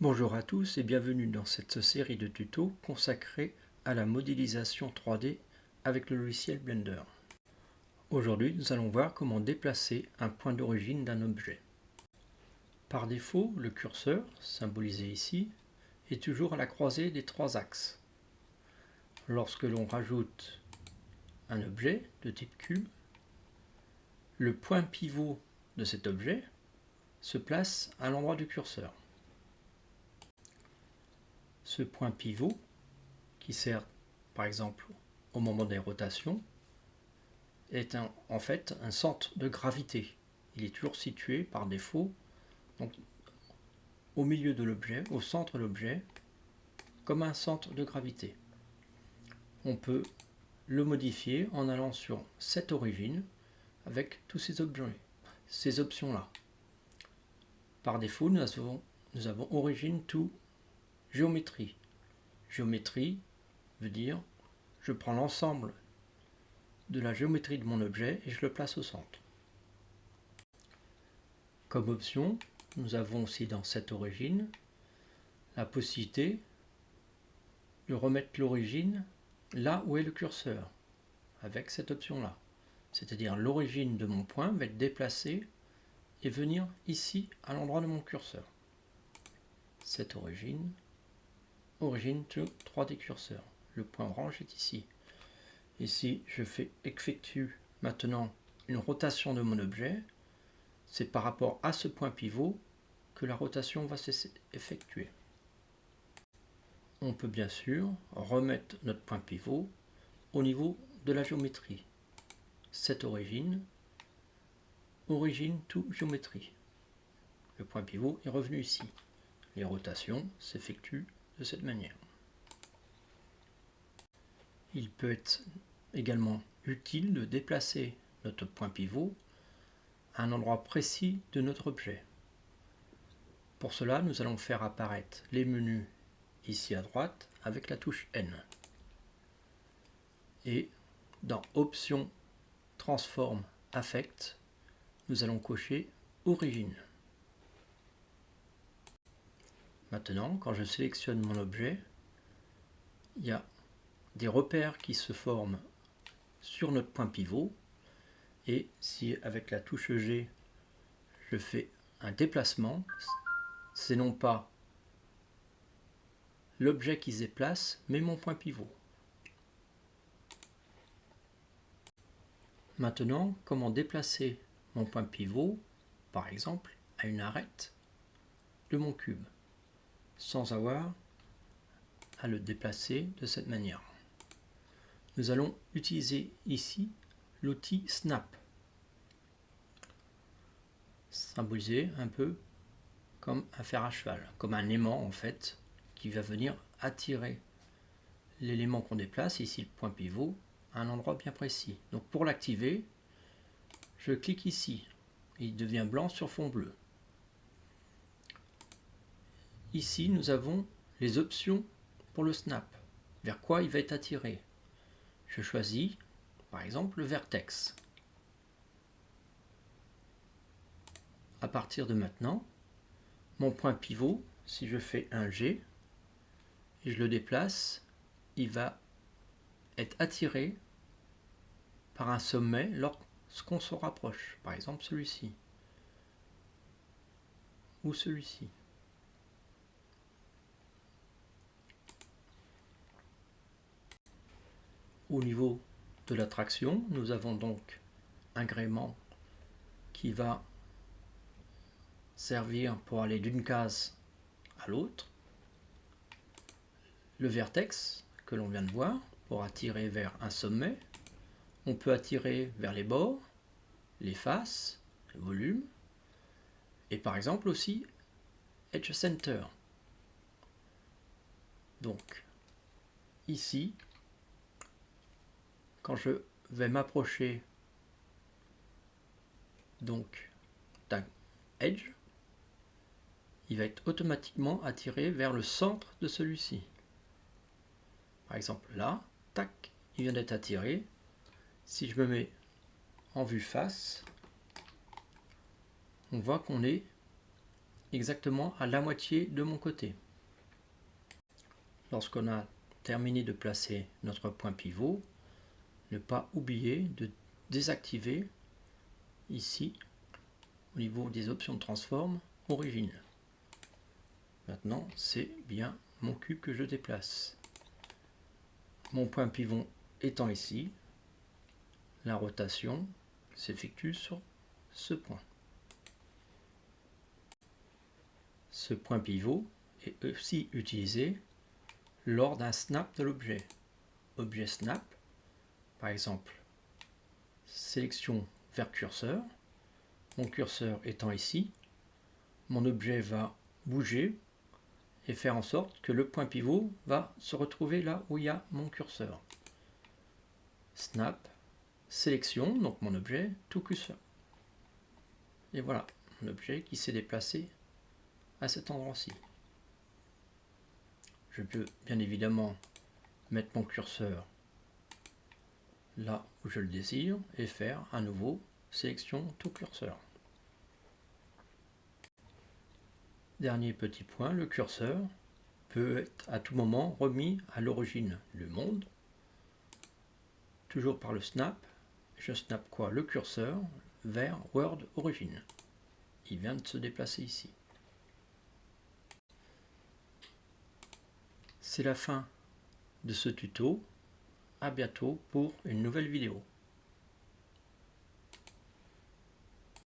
Bonjour à tous et bienvenue dans cette série de tutos consacrée à la modélisation 3D avec le logiciel Blender. Aujourd'hui, nous allons voir comment déplacer un point d'origine d'un objet. Par défaut, le curseur, symbolisé ici, est toujours à la croisée des trois axes. Lorsque l'on rajoute un objet de type cube, le point pivot de cet objet se place à l'endroit du curseur. Ce point pivot, qui sert par exemple au moment des rotations, est en fait un centre de gravité. Il est toujours situé par défaut donc, au milieu de l'objet, au centre de l'objet, comme un centre de gravité. On peut le modifier en allant sur cette origine avec tous ces objets, ces options-là. Par défaut, nous avons origine to géométrie. Géométrie veut dire je prends l'ensemble de la géométrie de mon objet et je le place au centre. Comme option, nous avons aussi dans cette origine la possibilité de remettre l'origine là où est le curseur, avec cette option-là. C'est-à-dire l'origine de mon point va être déplacée et venir ici à l'endroit de mon curseur. Cette origine, origine to 3D curseur. Le point orange est ici. Ici, je effectue maintenant une rotation de mon objet. C'est par rapport à ce point pivot que la rotation va s'effectuer. On peut bien sûr remettre notre point pivot au niveau de la géométrie. Cette origine, origine to géométrie. Le point pivot est revenu ici. Les rotations s'effectuent de cette manière. Il peut être également utile de déplacer notre point pivot à un endroit précis de notre objet. Pour cela, nous allons faire apparaître les menus ici à droite avec la touche N. Et dans Options, Transform, Affect, nous allons cocher Origine. Maintenant, quand je sélectionne mon objet, il y a des repères qui se forment sur notre point pivot. Et si avec la touche G, je fais un déplacement, c'est non pas l'objet qui se déplace, mais mon point pivot. Maintenant, comment déplacer mon point pivot, par exemple, à une arête de mon cube, sans avoir à le déplacer de cette manière. Nous allons utiliser ici l'outil Snap, symbolisé un peu comme un fer à cheval, comme un aimant en fait, qui va venir attirer l'élément qu'on déplace, ici le point pivot, à un endroit bien précis. Donc pour l'activer, je clique ici, il devient blanc sur fond bleu. Ici, nous avons les options pour le snap, vers quoi il va être attiré. Je choisis, par exemple, le vertex. À partir de maintenant, mon point pivot, si je fais un G, et je le déplace, il va être attiré par un sommet lorsqu'on se rapproche, par exemple celui-ci, ou celui-ci. Au niveau de la traction, nous avons donc un gréement qui va servir pour aller d'une case à l'autre, le vertex que l'on vient de voir pour attirer vers un sommet. On peut attirer vers les bords, les faces, le volume, et par exemple aussi Edge Center. Donc ici, quand je vais m'approcher donc d'un Edge, il va être automatiquement attiré vers le centre de celui-ci. Par exemple là, tac, il vient d'être attiré. Si je me mets en vue face, on voit qu'on est exactement à la moitié de mon côté. Lorsqu'on a terminé de placer notre point pivot, ne pas oublier de désactiver ici au niveau des options de transform origine. Maintenant c'est bien mon cube que je déplace. Mon point pivot étant ici, la rotation s'effectue sur ce point. Ce point pivot est aussi utilisé lors d'un snap de l'objet. Objet snap, par exemple, sélection vers curseur. Mon curseur étant ici, mon objet va bouger et faire en sorte que le point pivot va se retrouver là où il y a mon curseur. Snap, sélection, donc mon objet, to curseur. Et voilà, mon objet qui s'est déplacé à cet endroit-ci. Je peux bien évidemment mettre mon curseur là où je le désire et faire à nouveau sélection to curseur. Dernier petit point, le curseur peut être à tout moment remis à l'origine du monde. Toujours par le snap, je snap quoi? Le curseur vers Word Origine. Il vient de se déplacer ici. C'est la fin de ce tuto. À bientôt pour une nouvelle vidéo.